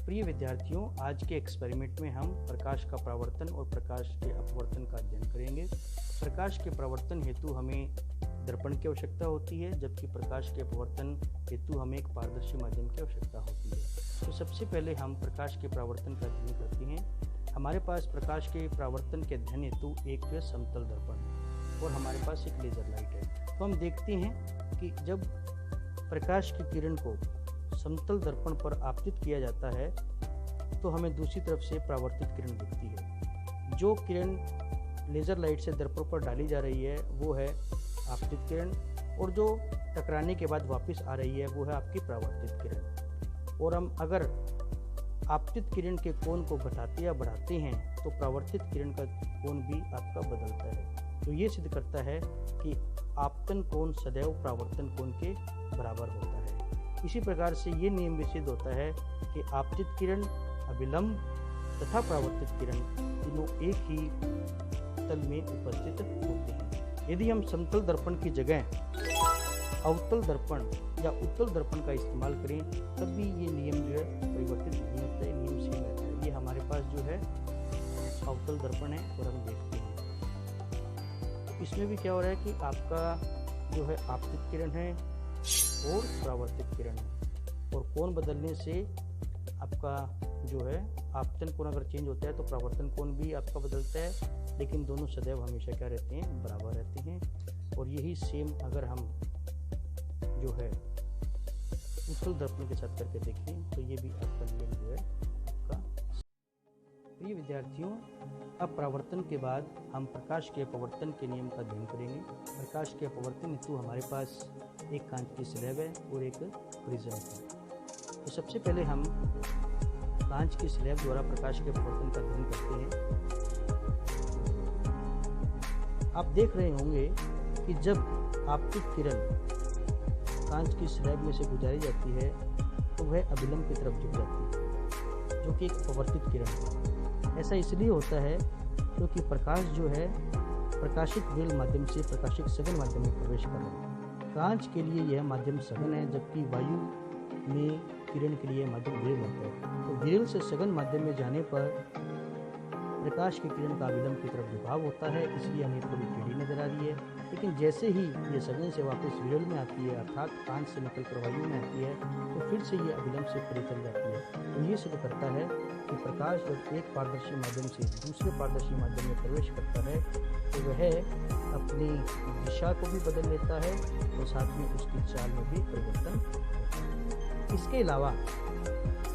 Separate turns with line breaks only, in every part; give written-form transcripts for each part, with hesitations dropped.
प्रिय विद्यार्थियों, आज के एक्सपेरिमेंट में हम प्रकाश का परावर्तन और प्रकाश के अपवर्तन का अध्ययन करेंगे। प्रकाश के परावर्तन हेतु हमें दर्पण की आवश्यकता होती है, जबकि प्रकाश के अपवर्तन हेतु हमें एक पारदर्शी माध्यम की आवश्यकता होती है। तो सबसे पहले हम प्रकाश के परावर्तन का अध्ययन करते हैं। हमारे पास प्रकाश के परावर्तन के अध्ययन हेतु एक समतल दर्पण है और हमारे पास एक लेजर लाइट है। तो हम देखते हैं कि जब प्रकाश की किरण को समतल दर्पण पर आपतित किया जाता है तो हमें दूसरी तरफ से परावर्तित किरण दिखती है। जो किरण लेज़र लाइट से दर्पण पर डाली जा रही है वो है आपतित किरण, और जो टकराने के बाद वापस आ रही है वो है आपकी परावर्तित किरण। और हम अगर आपतित किरण के कोण को घटाते या बढ़ाते हैं तो परावर्तित किरण का कोण भी आपका बदलता है। तो ये सिद्ध करता है कि आपतन कोण सदैव परावर्तन कोण के बराबर होता है। इसी प्रकार से ये नियम भी सिद्ध होता है कि आपतित किरण, अभिलंब तथा परावर्तित किरण तीनों एक ही तल में उपस्थित होते हैं। यदि हम समतल दर्पण की जगह अवतल दर्पण या उत्तल दर्पण का इस्तेमाल करें तब भी ये नियम जो है परिवर्तित नहीं होता है, नियम सेम रहता है। ये हमारे पास जो है अवतल दर्पण है और हम देखते हैं तो इसमें भी क्या हो रहा है कि आपका जो है आपतित किरण है और परावर्तित किरण है, और कोण बदलने से आपका जो है आपतन कोण अगर चेंज होता है तो परावर्तन कोण भी आपका बदलता है, लेकिन दोनों सदैव हमेशा क्या रहते हैं, बराबर रहते हैं। और यही सेम अगर हम जो है उत्तल दर्पण के साथ करके देखें तो ये भी आपका नियम जो है आपका। प्रिय विद्यार्थियों, अब परावर्तन के बाद हम प्रकाश के अपवर्तन के नियम का अध्ययन करेंगे। प्रकाश के अपवर्तन हेतु हमारे पास एक कांच की स्लैब है और एक प्रिज्म है। तो सबसे पहले हम कांच की स्लैब द्वारा प्रकाश के अपवर्तन का अध्ययन करते हैं। आप देख रहे होंगे कि जब आपतित किरण कांच की स्लैब में से गुजारी जाती है तो वह अभिलंब की तरफ झुक जाती है, जो कि एक अपवर्तित किरण है। ऐसा इसलिए होता है क्योंकि प्रकाश जो है प्रकाशित विरल माध्यम से प्रकाशित सघन माध्यम में प्रवेश कर रहा है। कांच के लिए यह माध्यम सघन है, जबकि वायु में किरण के लिए माध्यम विरल होता है। तो विरल से सघन माध्यम में जाने पर प्रकाश की किरण का अभिलंब की तरफ झुकाव होता है, इसलिए हमें थोड़ी टेढ़ी नजर आ रही है। लेकिन जैसे ही ये सघन से वापस विरल में आती है, अर्थात कांच से निकलकर वायु में आती है, तो फिर से ये अभिलंब से परे चल जाती है। तो ये सिद्ध करता है कि प्रकाश जब एक पारदर्शी माध्यम से दूसरे पारदर्शी माध्यम में प्रवेश करता है तो वह अपनी दिशा को भी बदल लेता है और साथ में उसकी चाल में भी परिवर्तन होता है। इसके अलावा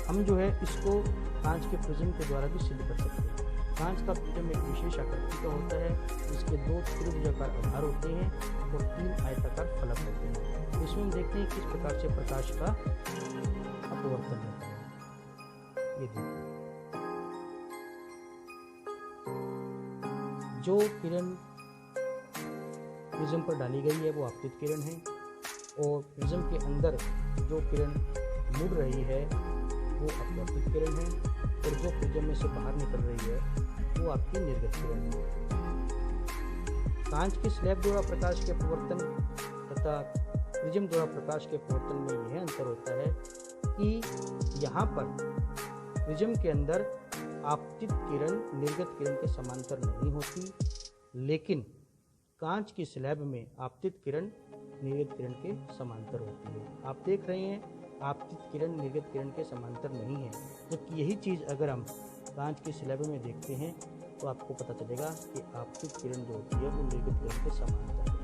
हम जो है इसको कांच के प्रिज्म के द्वारा भी सिद्ध कर सकते हैं। कांच का प्रिज्म एक विशेष आकृति का होता है, जिसके 2 त्रिभुजाकार आधार होते हैं और 3 आयताकार फलक होते हैं। तो इसमें हम देखते हैं किस प्रकार से प्रकाश का अपवर्तन होता है। ये देखिए, जो किरण प्रिज्म पर डाली गई है वो आपतित किरण है, और प्रिज्म के अंदर जो किरण मुड़ रही है वो अपवर्तित किरण है, और जो प्रिज्म में से बाहर निकल रही है वो आपकी निर्गत किरण है। कांच की स्लैब द्वारा प्रकाश के अपवर्तन तथा प्रिज्म द्वारा प्रकाश के अपवर्तन में यह अंतर होता है कि यहाँ पर प्रिज्म के अंदर आपतित किरण निर्गत किरण के समांतर नहीं होती, लेकिन कांच की स्लैब में आपतित किरण निर्गत किरण के समांतर होती है। आप देख रहे हैं आपतित किरण निर्गत किरण के समांतर नहीं है, जबकि यही चीज़ अगर हम कांच की स्लैब में देखते हैं तो आपको पता चलेगा कि आपतित किरण जो होती है वो निर्गत किरण के समांतर है।